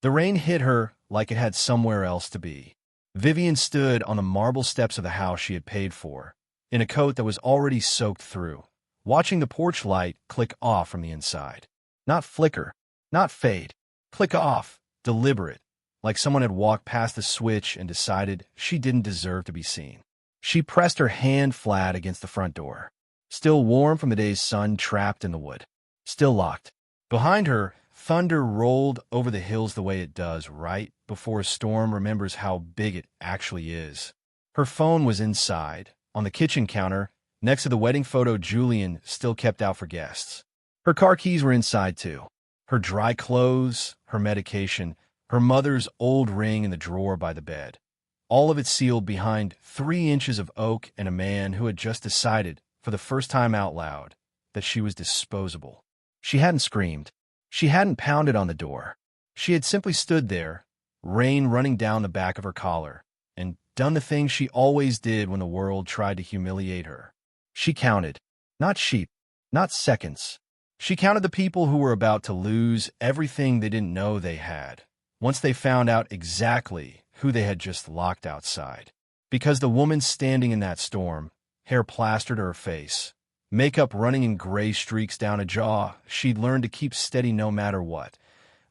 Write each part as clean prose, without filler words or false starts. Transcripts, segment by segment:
The rain hit her like it had somewhere else to be. Vivienne stood on the marble steps of the house she had paid for, in a coat that was already soaked through, watching the porch light click off from the inside. Not flicker, not fade. Click off, deliberate, like someone had walked past the switch and decided she didn't deserve to be seen. She pressed her hand flat against the front door, still warm from the day's sun trapped in the wood, still locked. Behind her, thunder rolled over the hills the way it does right before a storm remembers how big it actually is. Her phone was inside, on the kitchen counter, next to the wedding photo Julian still kept out for guests. Her car keys were inside too. Her dry clothes, her medication, her mother's old ring in the drawer by the bed. All of it sealed behind 3 inches of oak and a man who had just decided, for the first time out loud, that she was disposable. She hadn't screamed. She hadn't pounded on the door. She had simply stood there, rain running down the back of her collar, and done the thing she always did when the world tried to humiliate her. She counted. Not sheep, not seconds. She counted the people who were about to lose everything they didn't know they had, once they found out exactly who they had just locked outside. Because the woman standing in that storm, hair plastered to her face, makeup running in gray streaks down a jaw she'd learned to keep steady no matter what,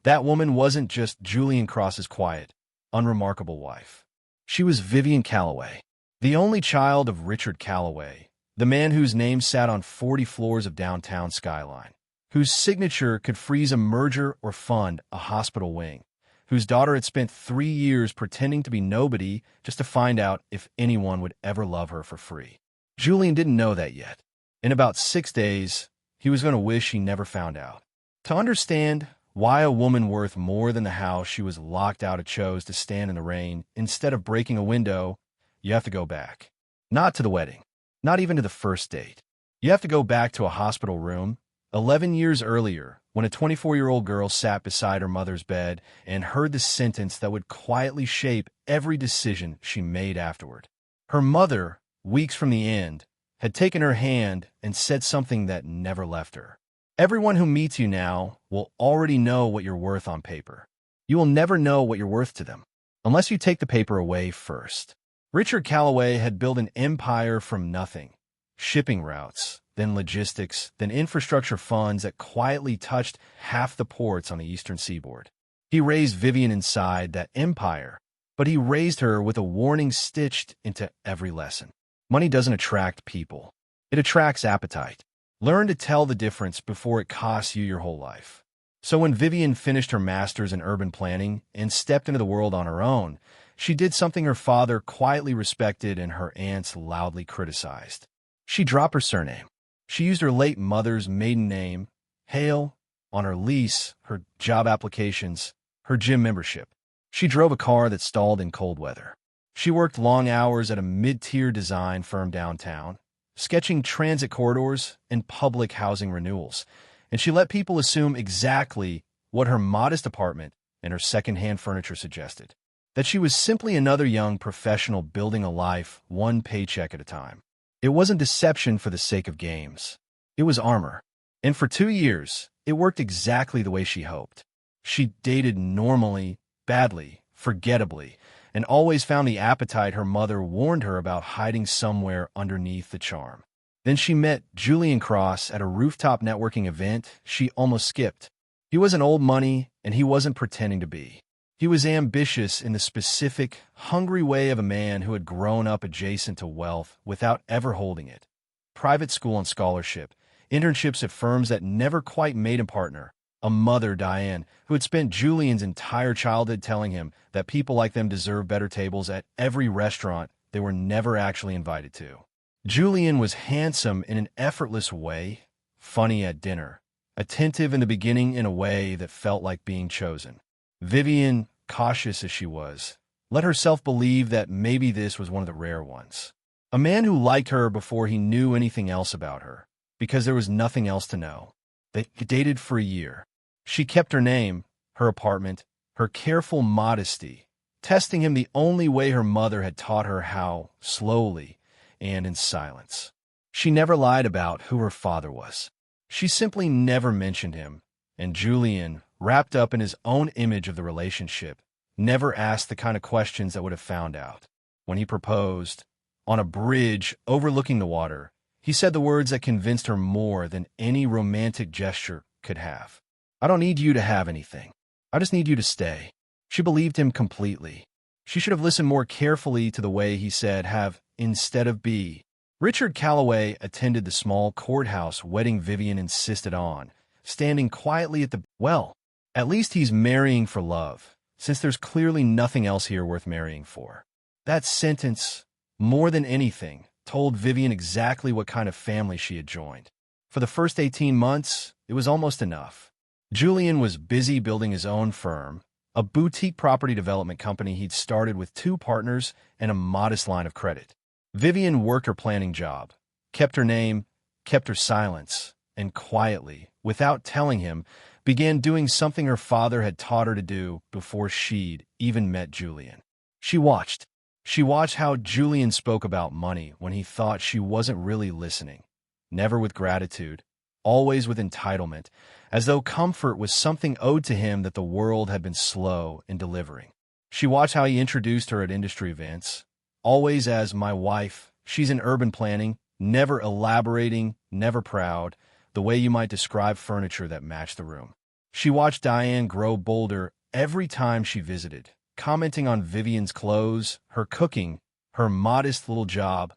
that woman wasn't just Julian Cross's quiet, unremarkable wife. She was Vivienne Calloway, the only child of Richard Calloway, the man whose name sat on 40 floors of downtown skyline, whose signature could freeze a merger or fund a hospital wing, whose daughter had spent 3 years pretending to be nobody just to find out if anyone would ever love her for free. Julian didn't know that yet. In about 6 days, he was going to wish he never found out. To understand why a woman worth more than the house she was locked out of chose to stand in the rain instead of breaking a window, you have to go back. Not to the wedding, not even to the first date. You have to go back to a hospital room, 11 years earlier, when a 24-year-old girl sat beside her mother's bed and heard the sentence that would quietly shape every decision she made afterward. Her mother, weeks from the end, had taken her hand and said something that never left her. Everyone who meets you now will already know what you're worth on paper. You will never know what you're worth to them, unless you take the paper away first. Richard Calloway had built an empire from nothing. Shipping routes, then logistics, then infrastructure funds that quietly touched half the ports on the eastern seaboard. He raised Vivienne inside that empire, but he raised her with a warning stitched into every lesson. Money doesn't attract people. It attracts appetite. Learn to tell the difference before it costs you your whole life. So when Vivienne finished her master's in urban planning and stepped into the world on her own, she did something her father quietly respected and her aunts loudly criticized. She dropped her surname. She used her late mother's maiden name, Hale, on her lease, her job applications, her gym membership. She drove a car that stalled in cold weather. She worked long hours at a mid-tier design firm downtown, sketching transit corridors and public housing renewals, and she let people assume exactly what her modest apartment and her second-hand furniture suggested, that she was simply another young professional building a life one paycheck at a time. It wasn't deception for the sake of games. It was armor. And for 2 years, it worked exactly the way she hoped. She dated normally, badly, forgettably, and always found the appetite her mother warned her about hiding somewhere underneath the charm. Then she met Julian Cross at a rooftop networking event she almost skipped. He wasn't old money, and he wasn't pretending to be. He was ambitious in the specific, hungry way of a man who had grown up adjacent to wealth without ever holding it. Private school and scholarship, internships at firms that never quite made him partner. A mother, Diane, who had spent Julian's entire childhood telling him that people like them deserve better tables at every restaurant they were never actually invited to. Julian was handsome in an effortless way, funny at dinner, attentive in the beginning in a way that felt like being chosen. Vivienne, cautious as she was, let herself believe that maybe this was one of the rare ones. A man who liked her before he knew anything else about her, because there was nothing else to know. They dated for a year. She kept her name, her apartment, her careful modesty, testing him the only way her mother had taught her how, slowly and in silence. She never lied about who her father was. She simply never mentioned him, and Julian, wrapped up in his own image of the relationship, never asked the kind of questions that would have found out. When he proposed, on a bridge overlooking the water, he said the words that convinced her more than any romantic gesture could have. "I don't need you to have anything. I just need you to stay." She believed him completely. She should have listened more carefully to the way he said have instead of be. Richard Calloway attended the small courthouse wedding Vivienne insisted on, standing quietly at the, well, at least he's marrying for love, since there's clearly nothing else here worth marrying for. That sentence, more than anything, told Vivienne exactly what kind of family she had joined. For the first 18 months, it was almost enough. Julian was busy building his own firm, a boutique property development company he'd started with 2 partners and a modest line of credit. Vivienne worked her planning job, kept her name, kept her silence, and quietly, without telling him, began doing something her father had taught her to do before she'd even met Julian. She watched. She watched how Julian spoke about money when he thought she wasn't really listening, never with gratitude, always with entitlement, as though comfort was something owed to him that the world had been slow in delivering. She watched how he introduced her at industry events, always as "my wife, she's in urban planning," never elaborating, never proud, the way you might describe furniture that matched the room. She watched Diane grow bolder every time she visited, commenting on Vivienne's clothes, her cooking, her modest little job,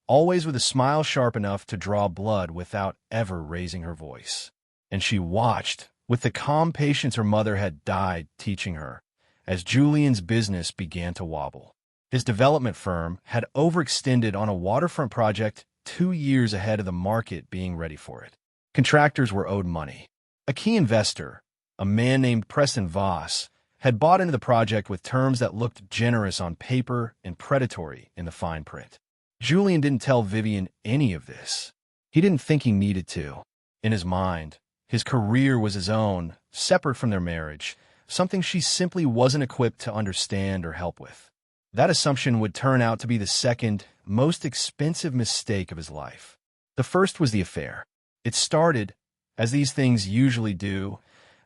always with a smile sharp enough to draw blood without ever raising her voice. And she watched, with the calm patience her mother had died teaching her, as Julian's business began to wobble. His development firm had overextended on a waterfront project 2 years ahead of the market being ready for it. Contractors were owed money. A key investor, a man named Preston Voss, had bought into the project with terms that looked generous on paper and predatory in the fine print. Julian didn't tell Vivienne any of this. He didn't think he needed to. In his mind, his career was his own, separate from their marriage, something she simply wasn't equipped to understand or help with. That assumption would turn out to be the second, most expensive mistake of his life. The first was the affair. It started, as these things usually do,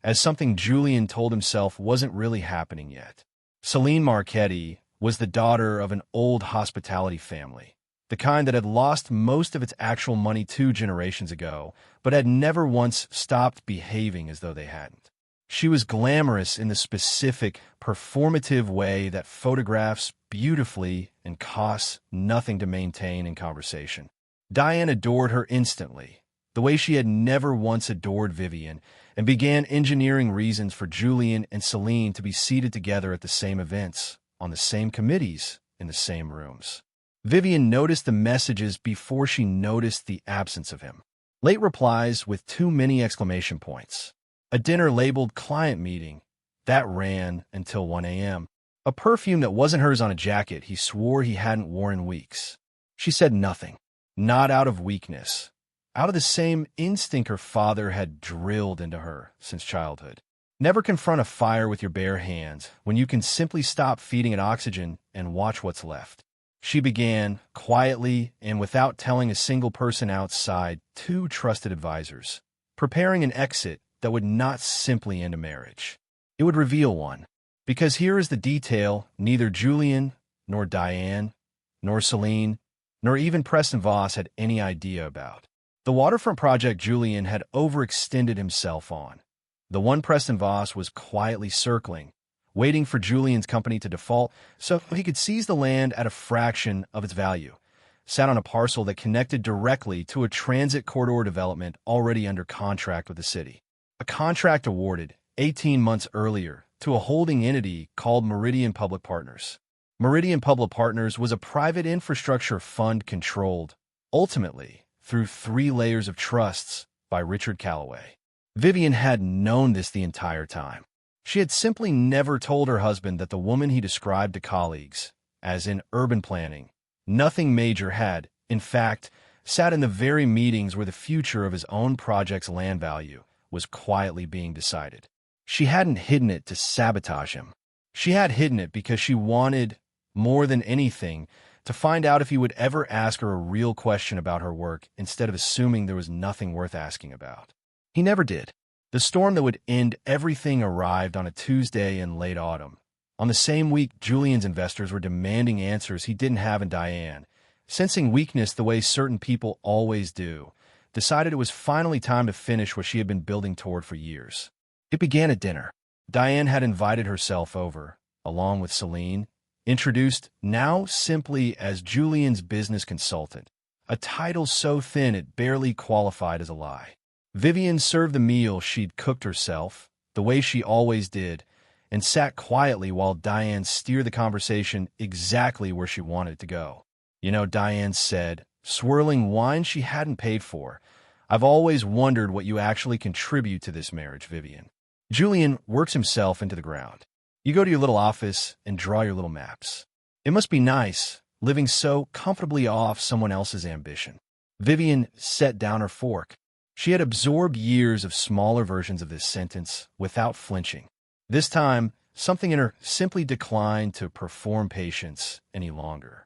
as something Julian told himself wasn't really happening yet. Celine Marchetti was the daughter of an old hospitality family, the kind that had lost most of its actual money 2 generations ago, but had never once stopped behaving as though they hadn't. She was glamorous in the specific, performative way that photographs beautifully and costs nothing to maintain in conversation. Diane adored her instantly, the way she had never once adored Vivienne, and began engineering reasons for Julian and Celine to be seated together at the same events, on the same committees, in the same rooms. Vivienne noticed the messages before she noticed the absence of him. Late replies with too many exclamation points. A dinner labeled client meeting. That ran until 1 a.m. A perfume that wasn't hers on a jacket he swore he hadn't worn in weeks. She said nothing, not out of weakness, out of the same instinct her father had drilled into her since childhood. Never confront a fire with your bare hands when you can simply stop feeding it oxygen and watch what's left. She began, quietly and without telling a single person outside 2 trusted advisors, preparing an exit that would not simply end a marriage. It would reveal one. Because here is the detail neither Julian, nor Diane, nor Celine, nor even Preston Voss had any idea about. The waterfront project Julian had overextended himself on. The one Preston Voss was quietly circling, waiting for Julian's company to default so he could seize the land at a fraction of its value, sat on a parcel that connected directly to a transit corridor development already under contract with the city. A contract awarded 18 months earlier to a holding entity called Meridian Public Partners. Meridian Public Partners was a private infrastructure fund controlled, ultimately, through 3 layers of trusts by Richard Calloway. Vivienne had known this the entire time. She had simply never told her husband that the woman he described to colleagues, as in urban planning, nothing major had, in fact, sat in the very meetings where the future of his own project's land value was quietly being decided. She hadn't hidden it to sabotage him. She had hidden it because she wanted, more than anything, to find out if he would ever ask her a real question about her work instead of assuming there was nothing worth asking about. He never did. The storm that would end everything arrived on a Tuesday in late autumn. On the same week, Julian's investors were demanding answers he didn't have, and Diane, sensing weakness the way certain people always do, decided it was finally time to finish what she had been building toward for years. It began at dinner. Diane had invited herself over, along with Celine, introduced now simply as Julian's business consultant, a title so thin it barely qualified as a lie. Vivienne served the meal she'd cooked herself, the way she always did, and sat quietly while Diane steered the conversation exactly where she wanted it to go. "You know," Diane said, swirling wine she hadn't paid for, "I've always wondered what you actually contribute to this marriage, Vivienne." Julian works himself into the ground. "You go to your little office and draw your little maps. It must be nice, living so comfortably off someone else's ambition." Vivienne set down her fork. She had absorbed years of smaller versions of this sentence without flinching. This time, something in her simply declined to perform patience any longer.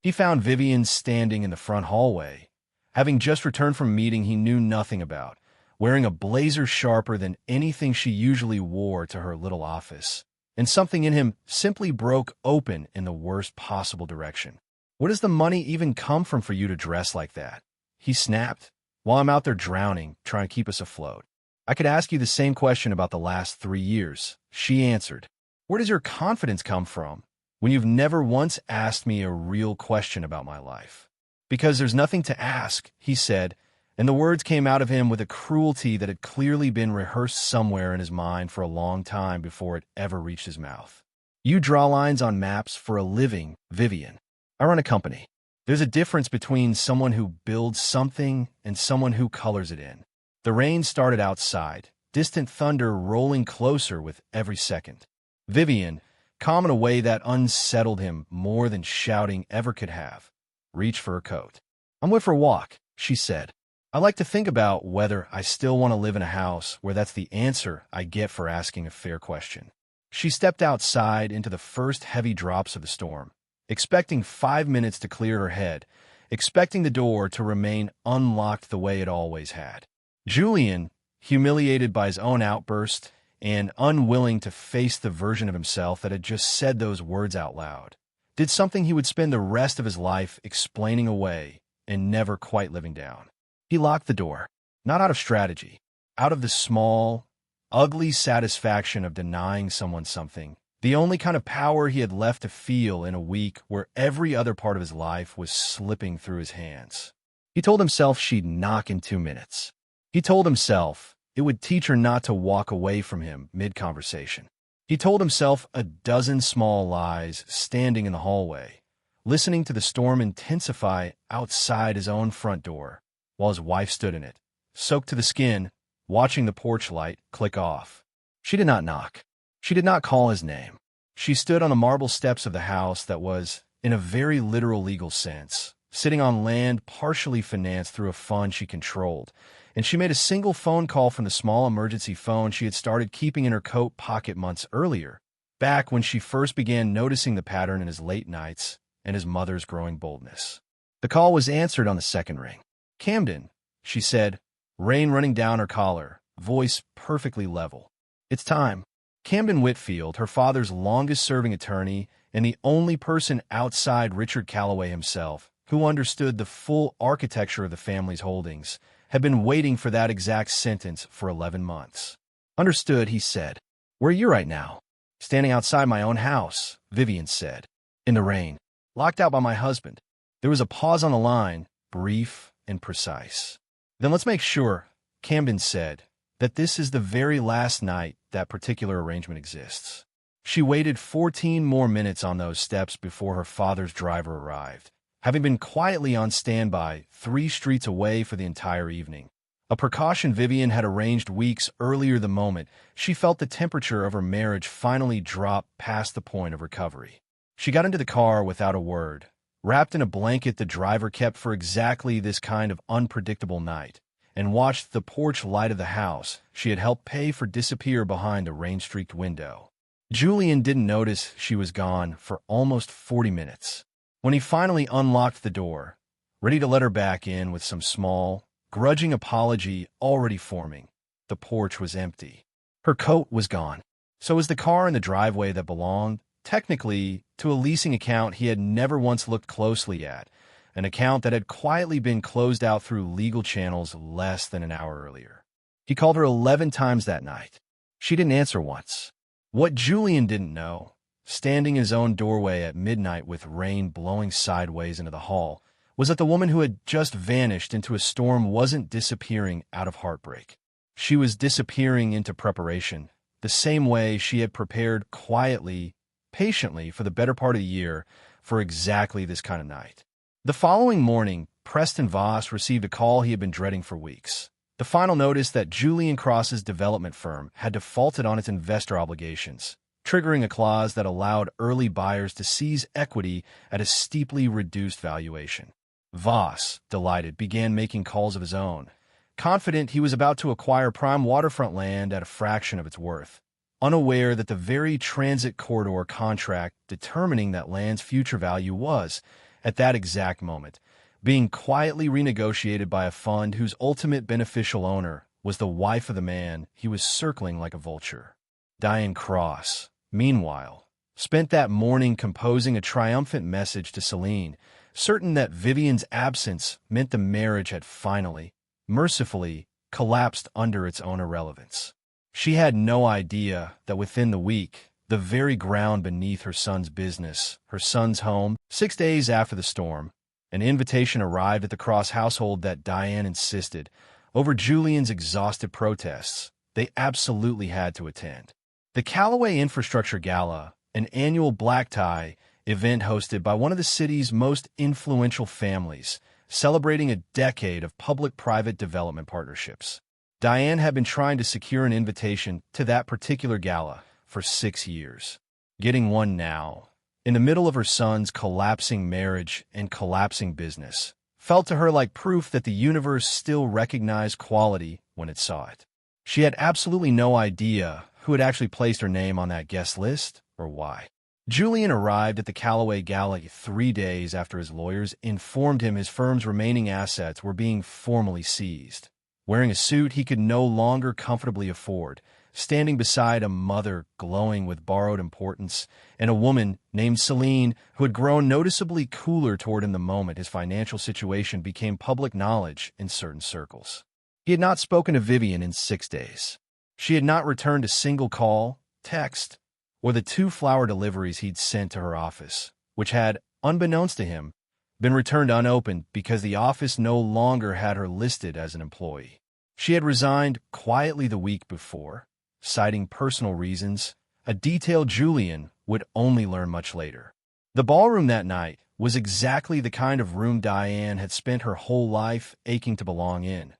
He found Vivienne standing in the front hallway, having just returned from a meeting he knew nothing about, wearing a blazer sharper than anything she usually wore to her little office, and something in him simply broke open in the worst possible direction. "Where does the money even come from for you to dress like that?" he snapped. "While I'm out there drowning, trying to keep us afloat." "I could ask you the same question about the last 3 years," she answered. "Where does your confidence come from when you've never once asked me a real question about my life?" "Because there's nothing to ask," he said, and the words came out of him with a cruelty that had clearly been rehearsed somewhere in his mind for a long time before it ever reached his mouth. "You draw lines on maps for a living, Vivienne. I run a company. There's a difference between someone who builds something and someone who colors it in." The rain started outside, distant thunder rolling closer with every second. Vivienne, calm in a way that unsettled him more than shouting ever could have, reached for her coat. "I'm going for a walk," she said. "I like to think about whether I still want to live in a house where that's the answer I get for asking a fair question." She stepped outside into the first heavy drops of the storm, expecting 5 minutes to clear her head, expecting the door to remain unlocked the way it always had. Julian, humiliated by his own outburst and unwilling to face the version of himself that had just said those words out loud, did something he would spend the rest of his life explaining away and never quite living down. He locked the door, not out of strategy, out of the small, ugly satisfaction of denying someone something, the only kind of power he had left to feel in a week where every other part of his life was slipping through his hands. He told himself she'd knock in 2 minutes. He told himself it would teach her not to walk away from him mid-conversation. He told himself a dozen small lies standing in the hallway, listening to the storm intensify outside his own front door, while his wife stood in it, soaked to the skin, watching the porch light click off. She did not knock. She did not call his name. She stood on the marble steps of the house that was, in a very literal legal sense, sitting on land partially financed through a fund she controlled, and she made a single phone call from the small emergency phone she had started keeping in her coat pocket months earlier, back when she first began noticing the pattern in his late nights and his mother's growing boldness. The call was answered on the second ring. "Camden," she said, rain running down her collar, voice perfectly level. "It's time." Camden Whitfield, her father's longest-serving attorney and the only person outside Richard Calloway himself who understood the full architecture of the family's holdings, had been waiting for that exact sentence for 11 months. "Understood," he said. "Where are you right now?" "Standing outside my own house," Vivienne said. "In the rain. Locked out by my husband." There was a pause on the line, brief and precise. "Then let's make sure," Camden said, "that this is the very last night that particular arrangement exists." She waited 14 more minutes on those steps before her father's driver arrived, having been quietly on standby 3 streets away for the entire evening, a precaution Vivienne had arranged weeks earlier the moment she felt the temperature of her marriage finally drop past the point of recovery. She got into the car without a word, wrapped in a blanket the driver kept for exactly this kind of unpredictable night, and watched the porch light of the house she had helped pay for disappear behind a rain-streaked window. Julian didn't notice she was gone for almost 40 minutes. When he finally unlocked the door, ready to let her back in with some small, grudging apology already forming, the porch was empty. Her coat was gone. So was the car in the driveway that belonged, technically, to a leasing account he had never once looked closely at, an account that had quietly been closed out through legal channels less than an hour earlier. He called her 11 times that night. She didn't answer once. What Julian didn't know, standing in his own doorway at midnight with rain blowing sideways into the hall, was that the woman who had just vanished into a storm wasn't disappearing out of heartbreak. She was disappearing into preparation, the same way she had prepared quietly, patiently for the better part of the year for exactly this kind of night. The following morning, Preston Voss received a call he had been dreading for weeks. The final notice that Julian Cross's development firm had defaulted on its investor obligations, triggering a clause that allowed early buyers to seize equity at a steeply reduced valuation. Voss, delighted, began making calls of his own, confident he was about to acquire prime waterfront land at a fraction of its worth, unaware that the very transit corridor contract determining that land's future value was, at that exact moment, being quietly renegotiated by a fund whose ultimate beneficial owner was the wife of the man he was circling like a vulture. Diane Cross, meanwhile, spent that morning composing a triumphant message to Celine, certain that Vivienne's absence meant the marriage had finally, mercifully, collapsed under its own irrelevance. She had no idea that within the week, the very ground beneath her son's business, her son's home, 6 days after the storm, an invitation arrived at the Cross household that Diane insisted, over Julian's exhaustive protests, they absolutely had to attend. The Calloway Infrastructure Gala, an annual black tie event hosted by one of the city's most influential families, celebrating a decade of public-private development partnerships. Diane had been trying to secure an invitation to that particular gala for 6 years. Getting one now, in the middle of her son's collapsing marriage and collapsing business, felt to her like proof that the universe still recognized quality when it saw it. She had absolutely no idea who had actually placed her name on that guest list or why. Julian arrived at the Calloway Gala 3 days after his lawyers informed him his firm's remaining assets were being formally seized. Wearing a suit he could no longer comfortably afford, standing beside a mother glowing with borrowed importance, and a woman named Celine who had grown noticeably cooler toward him the moment his financial situation became public knowledge in certain circles. He had not spoken to Vivienne in 6 days. She had not returned a single call, text, or the 2 flower deliveries he'd sent to her office, which had, unbeknownst to him, been returned unopened because the office no longer had her listed as an employee. She had resigned quietly the week before, citing personal reasons, a detail Julian would only learn much later. The ballroom that night was exactly the kind of room Diane had spent her whole life aching to belong in.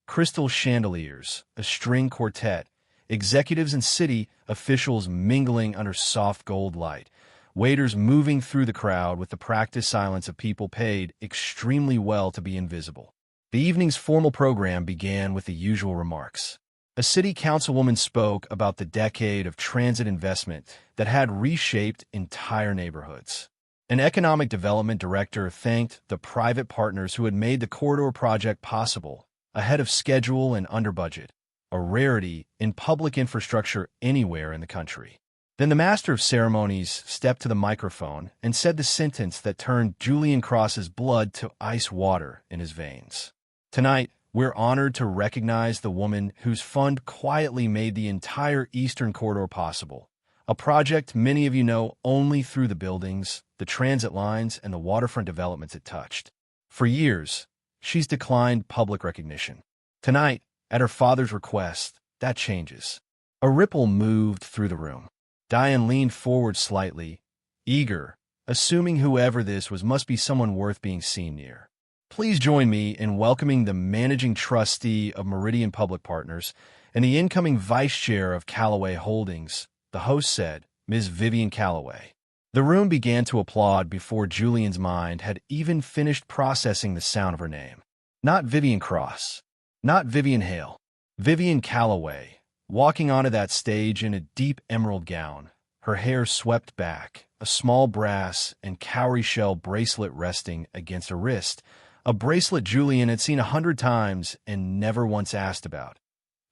Crystal chandeliers, a string quartet, executives and city officials mingling under soft gold light, waiters moving through the crowd with the practiced silence of people paid extremely well to be invisible. The evening's formal program began with the usual remarks. A city councilwoman spoke about the decade of transit investment that had reshaped entire neighborhoods. An economic development director thanked the private partners who had made the corridor project possible, ahead of schedule and under budget, a rarity in public infrastructure anywhere in the country. Then the master of ceremonies stepped to the microphone and said the sentence that turned Julian Cross's blood to ice water in his veins. Tonight, we're honored to recognize the woman whose fund quietly made the entire Eastern Corridor possible, a project many of you know only through the buildings, the transit lines, and the waterfront developments it touched. For years, she's declined public recognition. Tonight, at her father's request, that changes. A ripple moved through the room. Diane leaned forward slightly, eager, assuming whoever this was must be someone worth being seen near. Please join me in welcoming the managing trustee of Meridian Public Partners and the incoming vice chair of Calloway Holdings, the host said, Ms. Vivienne Calloway. The room began to applaud before Julian's mind had even finished processing the sound of her name. Not Vivienne Cross, not Vivienne Hale, Vivienne Calloway, walking onto that stage in a deep emerald gown, her hair swept back, a small brass and cowrie shell bracelet resting against her wrist, a bracelet Julian had seen 100 times and never once asked about.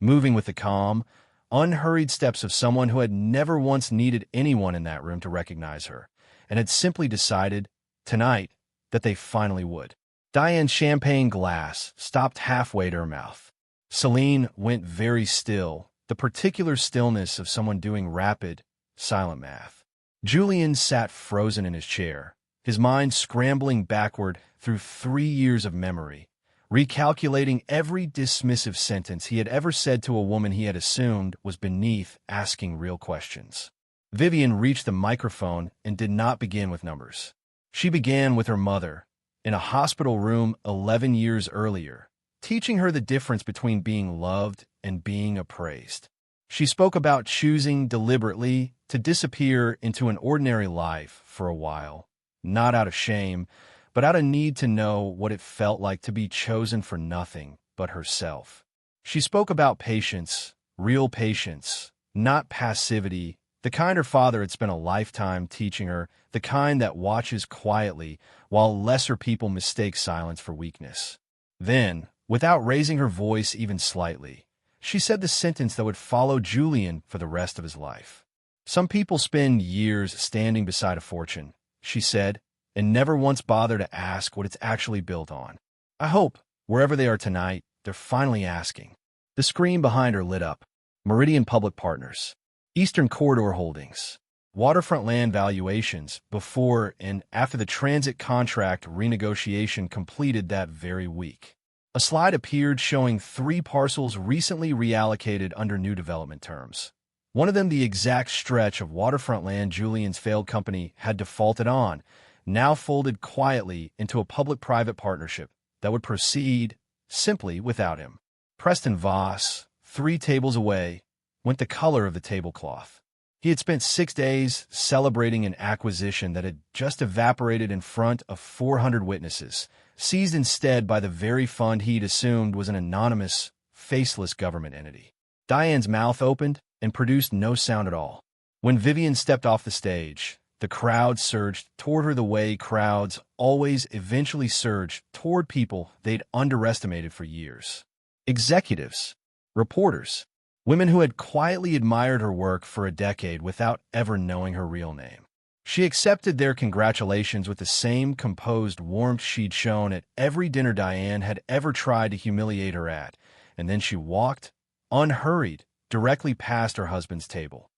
moving with the calm, unhurried steps of someone who had never once needed anyone in that room to recognize her, and had simply decided, tonight, that they finally would. Diane's champagne glass stopped halfway to her mouth. Celine went very still, the particular stillness of someone doing rapid, silent math. Julian sat frozen in his chair, his mind scrambling backward through 3 years of memory, recalculating every dismissive sentence he had ever said to a woman he had assumed was beneath asking real questions. Vivienne reached the microphone and did not begin with numbers. She began with her mother, in a hospital room 11 years earlier, teaching her the difference between being loved and being appraised. She spoke about choosing deliberately to disappear into an ordinary life for a while, not out of shame, but out of need to know what it felt like to be chosen for nothing but herself. She spoke about patience, real patience, not passivity, the kind her father had spent a lifetime teaching her, the kind that watches quietly while lesser people mistake silence for weakness. Then, without raising her voice even slightly, she said the sentence that would follow Julian for the rest of his life. Some people spend years standing beside a fortune, she said, and never once bother to ask what it's actually built on. I hope, wherever they are tonight, they're finally asking. The screen behind her lit up. Meridian Public Partners. Eastern Corridor Holdings. Waterfront land valuations before and after the transit contract renegotiation completed that very week. A slide appeared showing 3 parcels recently reallocated under new development terms. One of them the exact stretch of waterfront land Julian's failed company had defaulted on, now folded quietly into a public-private partnership that would proceed simply without him. Preston Voss, 3 tables away, went the color of the tablecloth. He had spent 6 days celebrating an acquisition that had just evaporated in front of 400 witnesses, seized instead by the very fund he'd assumed was an anonymous, faceless government entity. Diane's mouth opened and produced no sound at all. When Vivienne stepped off the stage, the crowd surged toward her the way crowds always eventually surge toward people they'd underestimated for years. Executives, reporters, women who had quietly admired her work for a decade without ever knowing her real name. She accepted their congratulations with the same composed warmth she'd shown at every dinner Diane had ever tried to humiliate her at, and then she walked, unhurried, directly past her husband's table.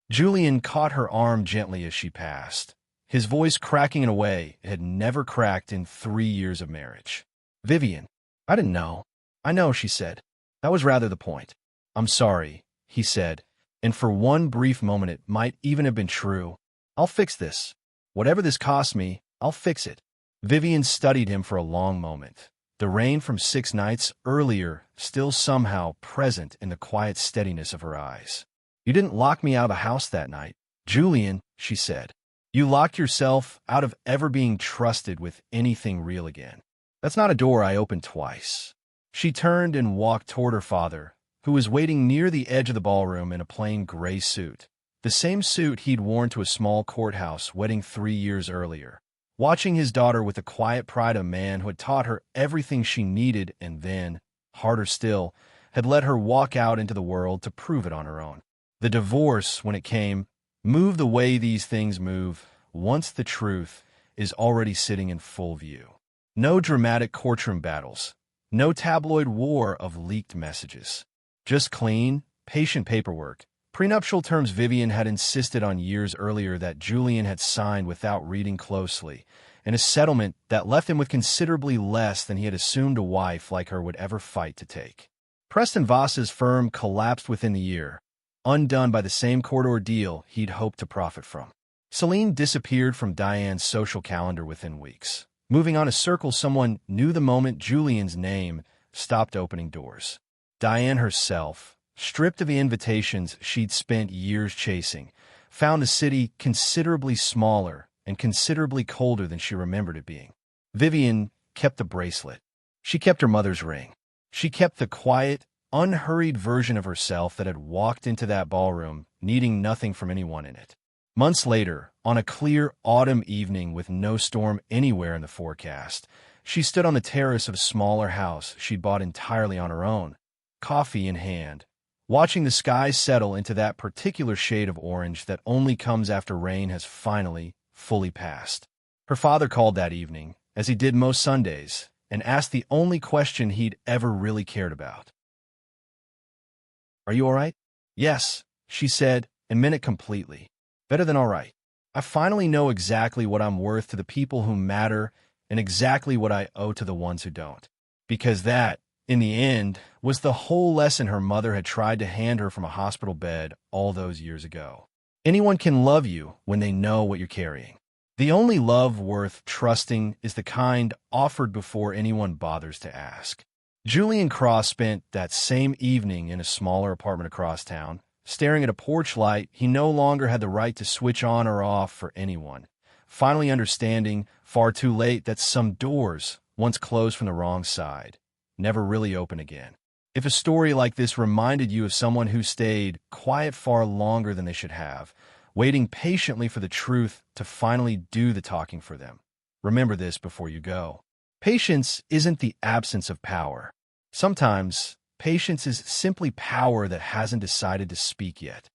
Julian caught her arm gently as she passed, his voice cracking in a way it had never cracked in 3 years of marriage. "Vivienne, I didn't know." "I know," she said. "That was rather the point." "I'm sorry," he said, and for one brief moment it might even have been true. "I'll fix this. Whatever this costs me, I'll fix it." Vivienne studied him for a long moment, the rain from 6 nights earlier still somehow present in the quiet steadiness of her eyes. "You didn't lock me out of the house that night, Julian," she said. "You locked yourself out of ever being trusted with anything real again. That's not a door I opened twice." She turned and walked toward her father, who was waiting near the edge of the ballroom in a plain gray suit, the same suit he'd worn to a small courthouse wedding 3 years earlier, watching his daughter with the quiet pride of a man who had taught her everything she needed and then, harder still, had let her walk out into the world to prove it on her own. The divorce, when it came, moved the way these things move once the truth is already sitting in full view. No dramatic courtroom battles, no tabloid war of leaked messages. Just clean, patient paperwork, prenuptial terms Vivienne had insisted on years earlier that Julian had signed without reading closely, and a settlement that left him with considerably less than he had assumed a wife like her would ever fight to take. Preston Voss's firm collapsed within the year, undone by the same court ordeal he'd hoped to profit from. Celine disappeared from Diane's social calendar within weeks, moving on a circle someone knew the moment Julian's name stopped opening doors. Diane herself, stripped of the invitations she'd spent years chasing, found the city considerably smaller and considerably colder than she remembered it being. Vivienne kept the bracelet. She kept her mother's ring. She kept the quiet, unhurried version of herself that had walked into that ballroom, needing nothing from anyone in it. Months later, on a clear autumn evening with no storm anywhere in the forecast, she stood on the terrace of a smaller house she'd bought entirely on her own, coffee in hand, watching the skies settle into that particular shade of orange that only comes after rain has finally, fully passed. Her father called that evening, as he did most Sundays, and asked the only question he'd ever really cared about. "Are you all right?" "Yes," she said, and meant it completely. "Better than all right. I finally know exactly what I'm worth to the people who matter and exactly what I owe to the ones who don't." Because that, in the end, was the whole lesson her mother had tried to hand her from a hospital bed all those years ago. Anyone can love you when they know what you're carrying. The only love worth trusting is the kind offered before anyone bothers to ask. Julian Cross spent that same evening in a smaller apartment across town, staring at a porch light he no longer had the right to switch on or off for anyone, finally understanding, far too late, that some doors, once closed from the wrong side, never really open again. If a story like this reminded you of someone who stayed quiet far longer than they should have, waiting patiently for the truth to finally do the talking for them, remember this before you go. Patience isn't the absence of power. Sometimes, patience is simply power that hasn't decided to speak yet.